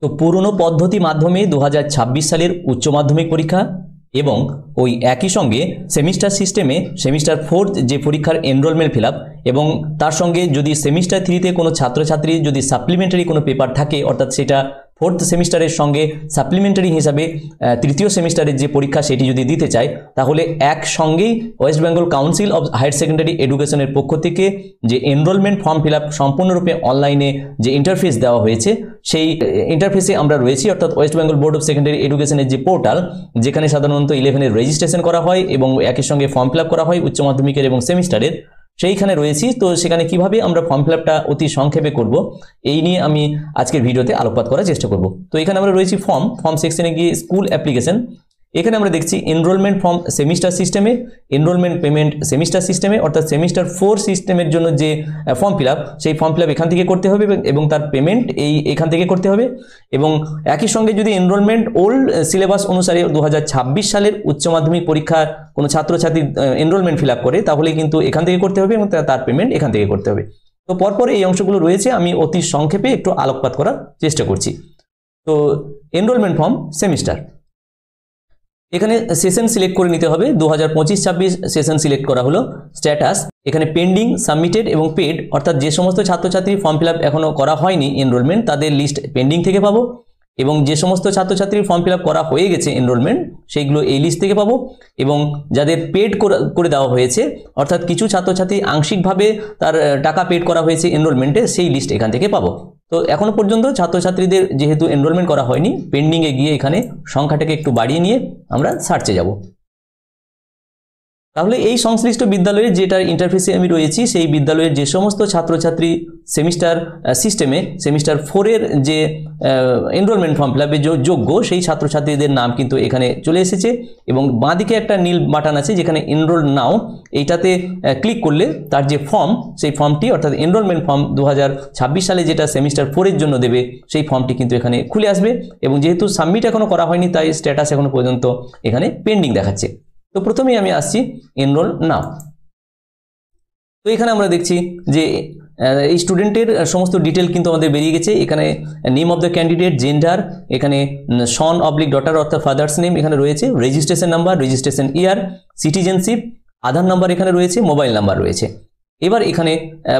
তো পুরনো পদ্ধতি মাধ্যমে 2026 সালের উচ্চ মাধ্যমিক পরীক্ষা এবং ওই একই সঙ্গে সেমিস্টার সিস্টেমে সেমিস্টার 4 যে পরীক্ষার এনরোলমেন্ট ফিল আপ এবং তার সঙ্গে যদি সেমিস্টার 3তে কোনো ছাত্রছাত্রী যদি সাপ্লিমেন্টারি কোনো পেপার থাকে, অর্থাৎ সেটা 4th সেমিস্টারের সঙ্গে সাপ্লিমেন্টারি হিসাবে তৃতীয় সেমিস্টারের যে পরীক্ষা সেটি যদি দিতে চায়, তাহলে একসঙ্গেই West Bengal Council of Higher Secondary এডুকেশনের পক্ষ থেকে যে এনরোলমেন্ট ফর্ম ফিল আপ সম্পূর্ণরূপে অনলাইনে যে ইন্টারফেস দেওয়া হয়েছে, সেই ইন্টারফেসে আমরা রয়েছি। অর্থাৎ West Bengal board of secondary এডুকেশনের যে পোর্টাল, যেখানে সাধারণত 11-এর রেজিস্ট্রেশন করা হয় এবং একই সঙ্গে ফর্ম ফিল আপ করা হয় উচ্চ মাধ্যমিকের এবং সেমিস্টারের, সেইখানে রয়েছি। তো সেখানে কিভাবে আমরা ফর্ম ফিল আপটা অতি সংক্ষেপে করব, এই নিয়ে আমি আজকের ভিডিওতে আলোকপাত করার চেষ্টা করব। তো এখানে আমরা রয়েছি ফর্ম সেকশনে গিয়ে স্কুল অ্যাপ্লিকেশন, এখানে আমরা দেখছি এনরোলমেন্ট ফর্ম সেমিস্টার সিস্টেমে, এনরোলমেন্ট পেমেন্ট সেমিস্টার সিস্টেমে, অর্থাৎ সেমিস্টার 4 সিস্টেমের জন্য যে ফর্ম ফিল আপ, সেই ফর্ম ফিল আপ এখান থেকে করতে হবে এবং তার পেমেন্ট এখান থেকে করতে হবে। এবং একই সঙ্গে যদি এনরোলমেন্ট ওল্ড সিলেবাস অনুসারে 2026 সালের উচ্চ মাধ্যমিক পরীক্ষার কোনো ছাত্রছাত্রী এনরোলমেন্ট ফিল আপ করে, তাহলে কিন্তু এখান থেকে করতে হবে এবং তার পেমেন্ট এখান থেকে করতে হবে। তো পরপর এই অংশগুলো রয়েছে, আমি অতি সংক্ষেপে একটু আলোকপাত করার চেষ্টা করছি। তো এনরোলমেন্ট ফর্ম সেমিস্টার, এখানে সেশন সিলেক্ট করে নিতে হবে। 2025-26 সেশন সিলেক্ট করা হলো। স্ট্যাটাস এখানে পেন্ডিং, সাবমিটেড এবং পেড, অর্থাৎ যে সমস্ত ছাত্রছাত্রী ফর্ম ফিল আপ এখনো করা হয়নি এনরোলমেন্ট, তাদের লিস্ট পেন্ডিং থেকে পাবো, এবং যে সমস্ত ছাত্রছাত্রীর ফর্ম ফিল আপ করা হয়ে গেছে এনরোলমেন্ট, সেইগুলো এই লিস্ট থেকে পাবো। এবং যাদের পেড করে দেওয়া হয়েছে, অর্থাৎ কিছু ছাত্রছাত্রী আংশিকভাবে তার টাকা পেড করা হয়েছে এনরোলমেন্টে, সেই লিস্ট এখান থেকে পাবো। তো এখনো পর্যন্ত ছাত্রছাত্রীদের যেহেতু এনরোলমেন্ট করা হয়নি, পেন্ডিংয়ে গিয়ে এখানে সংখ্যাটাকে একটু বাড়িয়ে নিয়ে আমরা সার্চে যাব। তাহলে এই সংশ্লিষ্ট বিদ্যালয়ের যেটার ইন্টারফেসে আমি রয়েছি, সেই বিদ্যালয়ের যে সমস্ত ছাত্রছাত্রী সেমিস্টার সিস্টেমে সেমিস্টার 4-এর যে এনরোলমেন্ট ফর্ম ফিল আপে যোগ্য, সেই ছাত্রছাত্রীদের নাম কিন্তু এখানে চলে এসেছে। এবং বাঁদিকে একটা নীল বাটন আছে যেখানে এনরোল নাও, এইটাতে ক্লিক করলে তার যে ফর্ম, সেই ফর্মটি অর্থাৎ এনরোলমেন্ট ফর্ম 2026 সালে যেটা সেমিস্টার 4-এর জন্য দেবে, সেই ফর্মটি কিন্তু এখানে খুলে আসবে। এবং যেহেতু সাবমিট এখনো করা হয়নি, তাই স্ট্যাটাস এখনো পর্যন্ত এখানে পেন্ডিং দেখাচ্ছে। তো প্রথমেই আমি আসছি এনরোল নাও। তো এখানে আমরা দেখছি যে এই স্টুডেন্টের সমস্ত ডিটেল কিন্তু আমাদের বেরিয়ে গেছে। এখানে name of the candidate, gender, এখানে সন অবলিক ডটার অর্থাৎ ফাদার্স নেম এখানে রয়েছে, registration number, registration year, citizenship, Aadhaar number এখানে রয়েছে, মোবাইল নাম্বার রয়েছে। এবার এখানে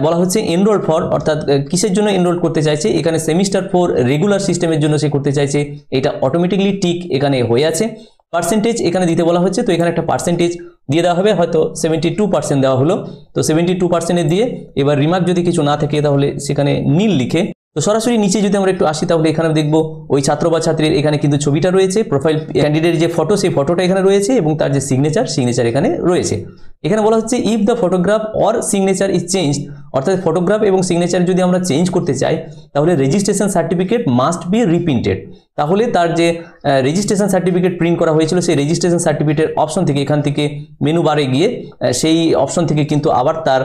বলা হচ্ছে এনরোল ফর, অর্থাৎ কিসের জন্য এনরোল করতে চাইছে, এখানে সেমিস্টার 4 রেগুলার সিস্টেমের জন্য সে করতে চাইছে, এটা অটোমেটিকলি টিক এখানে হয়ে আছে। পার্সেন্টেজ এখানে দিতে বলা হচ্ছে, তো এখানে একটা পার্সেন্টেজ দিয়ে দেওয়া হবে, হয়তো 72% দেওয়া হলো, তো 72% দিয়ে এবার রিমার্ক যদি কিছু না থাকে তাহলে সেখানে নীল লিখে, তো সরাসরি নিচে যদি আমরা একটু আসি তাহলে এখানে দেখবো ওই ছাত্র বা ছাত্রীর এখানে কিন্তু ছবিটা রয়েছে, প্রোফাইল ক্যান্ডিডেট যে ফটো, সেই ফটোটা এখানে রয়েছে এবং তার যে সিগনেচার এখানে রয়েছে। এখানে বলা হচ্ছে if the photograph or signature is changed, অর্থাৎ ফটোগ্রাফ এবং সিগনেচার যদি আমরা চেঞ্জ করতে চাই, তাহলে রেজিস্ট্রেশন সার্টিফিকেট মাস্ট বি রিপ্রিন্টেড। তাহলে তার যে রেজিস্ট্রেশন সার্টিফিকেট প্রিন্ট করা হয়েছিল, সেই রেজিস্ট্রেশন সার্টিফিকেটের অপশন থেকে এখান থেকে মেনু বারে গিয়ে সেই অপশন থেকে কিন্তু আবার তার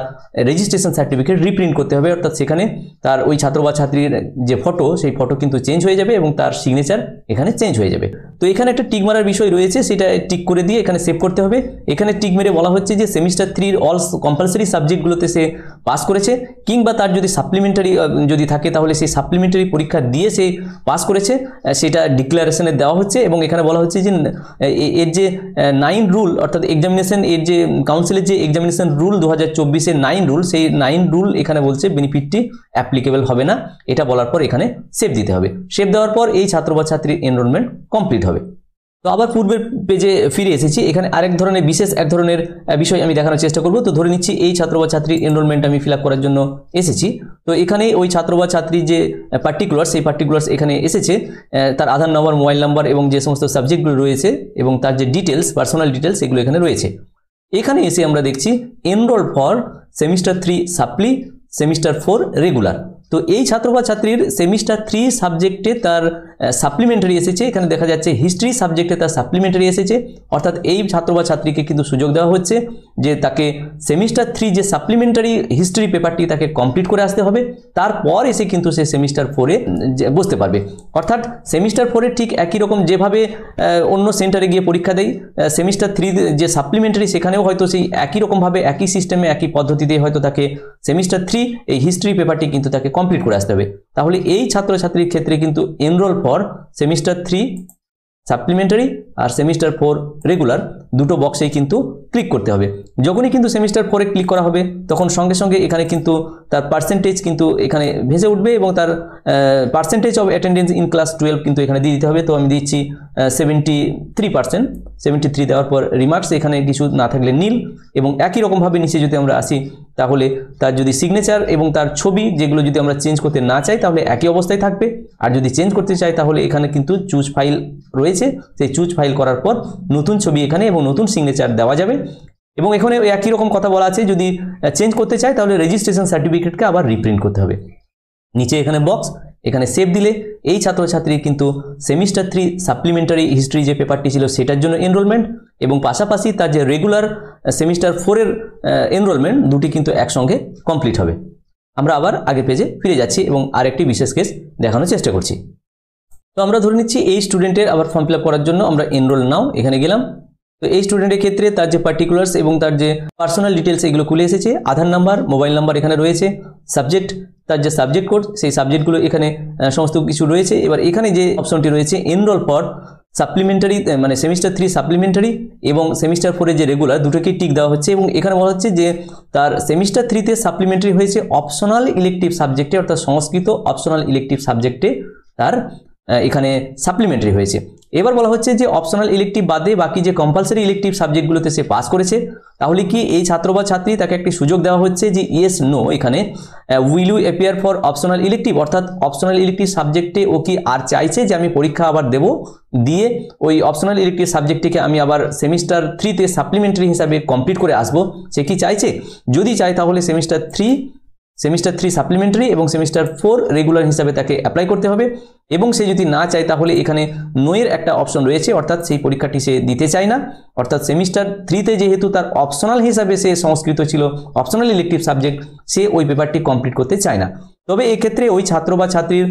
রেজিস্ট্রেশন সার্টিফিকেট রিপ্রিন্ট করতে হবে, অর্থাৎ সেখানে তার ওই ছাত্র বা ছাত্রীর যে ফটো, সেই ফটো কিন্তু চেঞ্জ হয়ে যাবে এবং তার সিগনেচার এখানে চেঞ্জ হয়ে যাবে। তো এখানে একটা টিক মারার বিষয় রয়েছে, সেটা টিক করে দিয়ে এখানে সেভ করতে হবে। এখানে টিক মেরে বলা হচ্ছে যে সেমিস্টার 3-র অল কম্পালসারি সাবজেক্টগুলোতে সে পাস করেছে, কিংবা তার যদি সাপ্লিমেন্টারি যদি থাকে তাহলে সেই সাপ্লিমেন্টারি পরীক্ষা দিয়ে সে পাস করেছে, সেটা ডিক্লারেশনে দেওয়া হচ্ছে। এবং এখানে বলা হচ্ছে যে এর যে 9 রুল, অর্থাৎ এক্সামিনেশন এর যে কাউন্সিলের যে এক্সামিনেশন রুল 2024-এর 9 রুল, সেই 9 রুল এখানে বলছে বেনিফিটটি অ্যাপ্লিকেবল হবে না, এটা বলার পর এখানে সেভ দিতে হবে। সেভ দেওয়ার পর এই ছাত্র বা ছাত্রীর এনরোলমেন্ট কমপ্লিট হবে। তো আবার পূর্বের পেজে ফিরে এসেছি। এখানে আরেক ধরনের বিশেষ এক ধরনের বিষয় আমি দেখানোর চেষ্টা করব। তো ধরে নিচ্ছি এই ছাত্র বা ছাত্রীর এনরোলমেন্ট আমি ফিল আপ করার জন্য এসেছি। তো এখানে ওই ছাত্র বা ছাত্রীর যে পার্টিকুলার্স, সেই পার্টিকুলার্স এখানে এসেছে, তার আধার নাম্বার, মোবাইল নাম্বার এবং যে সমস্ত সাবজেক্টগুলো রয়েছে এবং তার যে ডিটেলস, পার্সোনাল ডিটেলস, এগুলো এখানে রয়েছে। এখানে এসে আমরা দেখছি enrol for semester 3 supply, semester 4 regular. তো এই ছাত্র বা ছাত্রীর সেমিস্টার 3 সাবজেক্টে তার সাপ্লিমেন্টারি এসেছে, এখানে দেখা যাচ্ছে হিস্ট্রি সাবজেক্টে তার সাপ্লিমেন্টারি এসেছে, অর্থাৎ এই ছাত্র বা ছাত্রীকে কিন্তু সুযোগ দেওয়া হচ্ছে যে তাকে সেমিস্টার 3 যে সাপ্লিমেন্টারি হিস্ট্রি পেপারটি তাকে কমপ্লিট করে আসতে হবে, তারপর এসে কিন্তু সে সেমিস্টার 4-এ বসতে পারবে। অর্থাৎ সেমিস্টার 4-এ ঠিক একই রকম যেভাবে অন্য সেন্টারে গিয়ে পরীক্ষা দেয়, সেমিস্টার 3 যে সাপ্লিমেন্টারি সেখানেও হয়তো সেই একই রকমভাবে একই সিস্টেমে একই পদ্ধতিতে হয়তো তাকে সেমিস্টার 3 এই হিস্ট্রি পেপারটি কিন্তু তাকে কমপ্লিট করে আসতে হবে। তাহলে এই ছাত্রছাত্রীর ক্ষেত্রে কিন্তু এনরোল ফর সেমিস্টার 3 সাপ্লিমেন্টারি আর সেমিস্টার 4 রেগুলার দুটো বক্সেই কিন্তু ক্লিক করতে হবে। যখনই কিন্তু সেমিস্টার 4 এ ক্লিক করা হবে তখন সঙ্গে সঙ্গে এখানে কিন্তু তার পার্সেন্টেজ কিন্তু এখানে ভেসে উঠবে এবং তার percentage of attendance in class 12 কিন্তু এখানে দিয়ে দিতে হবে। তো আমি দিচ্ছি 73%, 73 দেওয়ার পর রিমার্কস এখানে কিছু না থাকলে নীল, এবং একই রকমভাবে নিচে যদি আমরা আসি তাহলে তার যদি সিগনেচার এবং তার ছবি যেগুলো যদি আমরা চেঞ্জ করতে না চাই তাহলে একই অবস্থায় থাকবে, আর যদি চেঞ্জ করতে চাই তাহলে এখানে কিন্তু চুজ ফাইল রয়েছে, সেই চুজ ফাইল করার পর নতুন ছবি এখানে এবং নতুন সিগনেচার দেওয়া যাবে। এবং এখানে একই রকম কথা বলা আছে, যদি চেঞ্জ করতে চাই তাহলে রেজিস্ট্রেশন সার্টিফিকেটকে আবার রিপ্রিন্ট করতে হবে। নিচে এখানে বক্স, এখানে সেভ দিলে এই ছাত্রছাত্রীর কিন্তু সেমিস্টার 3 সাপ্লিমেন্টারি হিস্ট্রি যে পেপারটি ছিল সেটার জন্য এনরোলমেন্ট এবং পাশাপাশি তার যে রেগুলার সেমিস্টার 4 এর এনরোলমেন্ট দুটি কিন্তু একসঙ্গে কমপ্লিট হবে। আমরা আবার আগের পেজে ফিরে যাচ্ছি এবং আরেকটি বিশেষ কেস দেখানোর চেষ্টা করছি। তো আমরা ধরে নিচ্ছি এই স্টুডেন্টের আবার ফর্ম ফিল আপ করার জন্য আমরা এনরোল নাও এখানে গেলাম। তো এই স্টুডেন্টের ক্ষেত্রে তার যে পার্টিকুলার্স এবং তার যে পার্সোনাল ডিটেলস এগুলো খুলে এসেছে, আধার নাম্বার, মোবাইল নাম্বার এখানে রয়েছে, সাবজেক্ট তার যে সাবজেক্ট কোড সেই সাবজেক্টগুলো এখানে সমস্ত কিছু রয়েছে। এবার এখানে যে অপশনটি রয়েছে এনরোল ফর সাপ্লিমেন্টারি মানে সেমিস্টার 3 সাপ্লিমেন্টারি এবং সেমিস্টার 4 যে রেগুলার দুটোকেই টিক দেওয়া হচ্ছে এবং এখানে বলা হচ্ছে যে তার সেমিস্টার 3 সাপ্লিমেন্টারি হয়েছে অপশনাল ইলেকটিভ সাবজেক্টে, অর্থাৎ সংস্কৃত অপশনাল ইলেকটিভ সাবজেক্টে তার এখানে সাপ্লিমেন্টারি হয়েছে। এবার বলা হচ্ছে যে অপশনাল ইলেকটিভ বাদে বাকি যে কম্পালসারি ইলেকটিভ সাবজেক্টগুলোতে সে পাস করেছে, তাহলে কি এই ছাত্র বা ছাত্রী তাকে একটি সুযোগ দেওয়া হচ্ছে যে ইয়েস নো এখানে will you appear for optional elective, অর্থাৎ অপশনাল ইলেকটিভ সাবজেক্টে ও কি আর চাইছে যে আমি পরীক্ষা আবার দেব, দিয়ে ওই অপশনাল ইলেকটিভ সাবজেক্টটিকে আমি আবার সেমিস্টার 3 সাপ্লিমেন্টারি হিসাবে কমপ্লিট করে আসবো, সে কি চাইছে? যদি চায় তাহলে সেমিস্টার 3 সাপ্লিমেন্টারি এবং সেমিস্টার 4 রেগুলার হিসাবে তাকে অ্যাপ্লাই করতে হবে। এবং সে যদি না চায় তাহলে এখানে নোয়ের একটা অপশন রয়েছে, অর্থাৎ সেই পরীক্ষাটি সে দিতে চায় না, অর্থাৎ সেমিস্টার 3 যেহেতু তার অপশনাল হিসাবে সে সংস্কৃত ছিল অপশনাল ইলেকটিভ সাবজেক্ট, সে ওই পেপারটি কমপ্লিট করতে চায় না। তবে এক্ষেত্রে ওই ছাত্র বা ছাত্রীর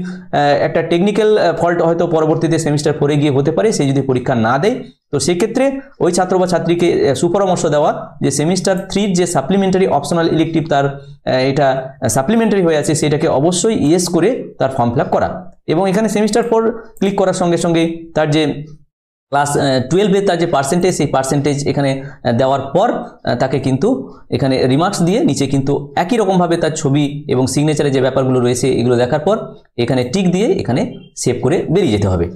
একটা টেকনিক্যাল ফল্ট হয়তো পরবর্তীতে সেমিস্টার 4 গিয়ে হতে পারে, সে যদি পরীক্ষা না দেয়, তো সেক্ষেত্রে ওই ছাত্র বা ছাত্রীকে সুপরামর্শ দেওয়া যে সেমিস্টার 3 যে সাপ্লিমেন্টারি অপশনাল ইলেকটিভ তার এটা সাপ্লিমেন্টারি হয়ে আছে সেটাকে অবশ্যই ইয়েস করে তার ফর্ম ফিল আপ করা। এবং এখানে সেমিস্টার 4 ক্লিক করার সঙ্গে সঙ্গে তার যে ক্লাস 12 তার যে পার্সেন্টেজ সেই পার্সেন্টেজ এখানে দেওয়ার পর তাকে কিন্তু এখানে রিমার্কস দিয়ে নিচে কিন্তু একই রকমভাবে তার ছবি এবং সিগনেচারে যে ব্যাপারগুলো রয়েছে এগুলো দেখার পর এখানে টিক দিয়ে এখানে সেভ করে বেরিয়ে যেতে হবে।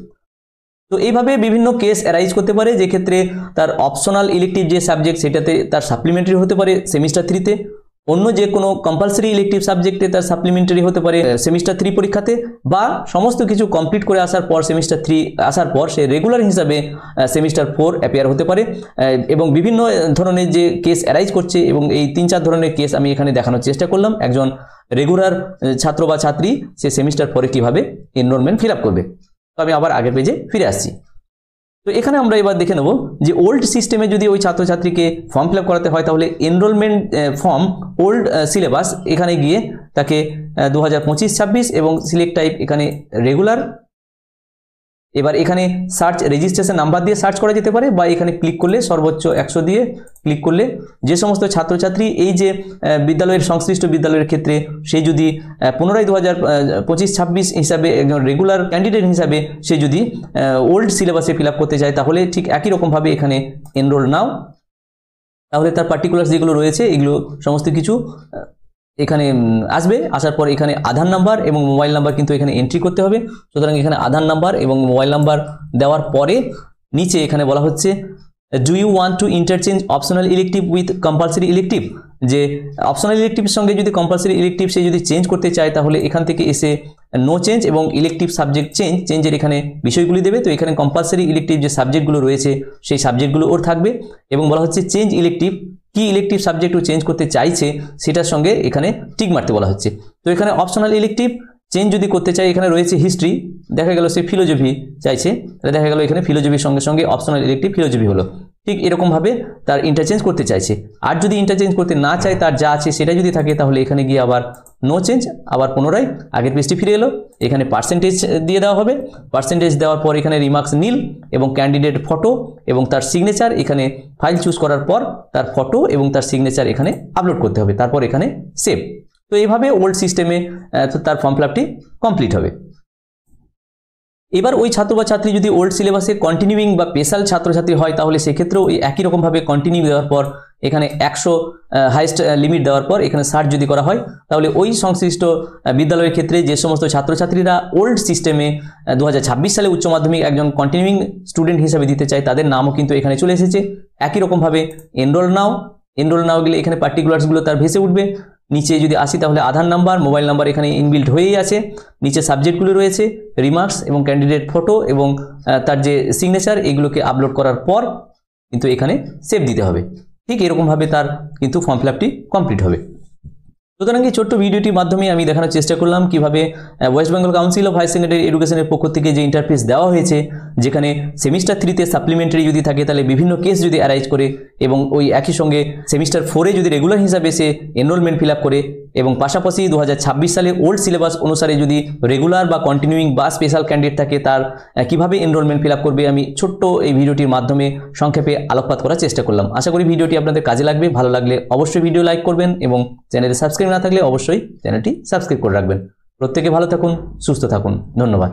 তো এইভাবে বিভিন্ন কেস অ্যারাইজ করতে পারে, যে ক্ষেত্রে তার অপশনাল ইলেকটিভ যে সাবজেক্ট সেটাতে তার সাপ্লিমেন্টারি হতে পারে সেমিস্টার 3 অন্য যে কোনো কম্পালসারি ইলেকটিভ সাবজেক্টে তার সাপ্লিমেন্টারি হতে পারে সেমিস্টার 3 পরীক্ষাতে, বা সমস্ত কিছু কমপ্লিট করে আসার পর সেমিস্টার 3 আসার পর সে রেগুলার হিসাবে সেমিস্টার 4 অ্যাপিয়ার হতে পারে। এবং বিভিন্ন ধরনের যে কেস অ্যারাইজ করছে এবং এই 3-4 ধরনের কেস আমি এখানে দেখানোর চেষ্টা করলাম। একজন রেগুলার ছাত্র বা ছাত্রী সে সেমিস্টার 4 কিভাবে এনরোলমেন্ট ফিল আপ করবে। তো আমি আবার আগের পেজে ফিরে আসছি। তো এখানে আমরা এবার দেখে নেব যে ওল্ড সিস্টেমে যদি ওই ছাত্রছাত্রীকে ফর্ম ফিল আপ করাতে হয় তাহলে এনরোলমেন্ট ফর্ম ওল্ড সিলেবাস এখানে গিয়ে তাকে 2025-26 এবং সিলেক্ট টাইপ এখানে রেগুলার। এবার এখানে সার্চ রেজিস্ট্রেশন নাম্বার দিয়ে সার্চ করা যেতে পারে, বা এখানে ক্লিক করলে সর্বোচ্চ 100 দিয়ে ক্লিক করলে যে সমস্ত ছাত্রছাত্রী এই যে বিদ্যালয়ের সংশ্লিষ্ট বিদ্যালয়ের ক্ষেত্রে সে যদি পুনরায় 2025-26 হিসাবে একজন রেগুলার ক্যান্ডিডেট হিসাবে সে যদি ওল্ড সিলেবাসে ফিল আপ করতে চায় তাহলে ঠিক একই রকমভাবে এখানে এনরোল নাও, তাহলে তার পার্টিকুলার্স যেগুলো রয়েছে এগুলো সমস্ত কিছু এখানে আসবে। আসার পর এখানে আধার নাম্বার এবং মোবাইল নাম্বার কিন্তু এখানে এন্ট্রি করতে হবে। সুতরাং এখানে আধার নাম্বার এবং মোবাইল নাম্বার দেওয়ার পরে নিচে এখানে বলা হচ্ছে do you want to interchange optional elective with compulsory elective, যে অপশনাল ইলেকটিভের সঙ্গে যদি কম্পালসারি ইলেকটিভ সে যদি চেঞ্জ করতে চায় তাহলে এখান থেকে এসে নো চেঞ্জ এবং ইলেকটিভ সাবজেক্ট চেঞ্জের এখানে বিষয়গুলি দেবে। তো এখানে কম্পালসারি ইলেকটিভ যে সাবজেক্টগুলো রয়েছে সেই সাবজেক্টগুলো ওর থাকবে এবং বলা হচ্ছে চেঞ্জ ইলেকটিভ, কি ইলেকটিভ সাবজেক্ট ও চেঞ্জ করতে চাইছে সেটার সঙ্গে এখানে টিক মারতে বলা হচ্ছে। তো এখানে অপশনাল ইলেকটিভ চেঞ্জ যদি করতে চাই এখানে রয়েছে হিস্ট্রি, দেখা গেল সে ফিলোজফি চাইছে, তাহলে দেখা গেল এখানে ফিলোজফির সঙ্গে সঙ্গে অপশনাল ইলেকটিভ ফিলোজফি হলো। ঠিক এরকমভাবে তার ইন্টারচেঞ্জ করতে চাইছে। আর যদি ইন্টারচেঞ্জ করতে না চায়, তার যা আছে সেটা যদি থাকে তাহলে এখানে গিয়ে আবার নো চেঞ্জ, আবার পুনরায় আগের পেজটি ফিরে এলো। এখানে পার্সেন্টেজ দিয়ে দেওয়া হবে, পার্সেন্টেজ দেওয়ার পর এখানে রিমার্কস নীল এবং ক্যান্ডিডেট ফটো এবং তার সিগনেচার এখানে ফাইল চুজ করার পর তার ফটো এবং তার সিগনেচার এখানে আপলোড করতে হবে, তারপর এখানে সেভ। তো তো এইভাবে ওল্ড সিস্টেমে তার ফর্ম ফিল আপটি কমপ্লিট হবে। এবার ওই ছাত্র বা ছাত্রী যদি ওল্ড সিলেবাসে কন্টিনিউইং বা স্পেশাল ছাত্রছাত্রী হয় তাহলে সেক্ষেত্রেও ওই একই রকমভাবে কন্টিনিউ দেওয়ার পর এখানে 100 হাইস্ট লিমিট দেওয়ার পর এখানে সার্চ যদি করা হয় তাহলে ওই সংশ্লিষ্ট বিদ্যালয়ের ক্ষেত্রে যে সমস্ত ছাত্রছাত্রীরা ওল্ড সিস্টেমে 2026 সালে উচ্চ মাধ্যমিক একজন কন্টিনিউইং স্টুডেন্ট হিসেবে দিতে চায় তাদের নামও কিন্তু এখানে চলে এসেছে। একই রকমভাবে এনরোল নাও গেলে এখানে পার্টিকুলার্সগুলো তার ভেসে উঠবে। নিচে যদি আসি তাহলে আধার নাম্বার, মোবাইল নাম্বার এখানে ইনবিল্ট হয়েই আছে। নিচে সাবজেক্টগুলো রয়েছে, রিমার্কস এবং ক্যান্ডিডেট ফটো এবং তার যে সিগনেচার, এগুলোকে আপলোড করার পর কিন্তু এখানে সেভ দিতে হবে। ঠিক এরকমভাবে তার কিন্তু ফর্ম ফিল আপটি কমপ্লিট হবে। সুতরাং এই ছোট্ট ভিডিওটির মাধ্যমে আমি দেখানোর চেষ্টা করলাম কিভাবে West Bengal Council of Higher Secondary এডুকেশনের পক্ষ থেকে যে ইন্টারফেস দেওয়া হয়েছে, যেখানে সেমিস্টার 3-তে সাপ্লিমেন্টারি যদি থাকে তাহলে বিভিন্ন কেস যদি অ্যারাইজ করে এবং ওই একই সঙ্গে সেমিস্টার 4-এ যদি রেগুলার হিসাবে সে এনরোলমেন্ট ফিল আপ করে এবং পাশাপাশি 2026 সালে ওল্ড সিলেবাস অনুসারে যদি রেগুলার বা কন্টিনিউইং বা স্পেশাল ক্যান্ডিডেট থাকে তার কিভাবে এনরোলমেন্ট ফিল আপ করবে, আমি ছোট্ট এই ভিডিওটির মাধ্যমে সংক্ষেপে আলোকপাত করার চেষ্টা করলাম। আশা করি ভিডিওটি আপনাদের কাজে লাগবে। ভালো লাগলে অবশ্যই ভিডিও লাইক করবেন এবং চ্যানেলে সাবস্ক্রাইব না থাকলে অবশ্যই চ্যানেলটি সাবস্ক্রাইব করে রাখবেন। প্রত্যেকে ভালো থাকুন, সুস্থ থাকুন। ধন্যবাদ।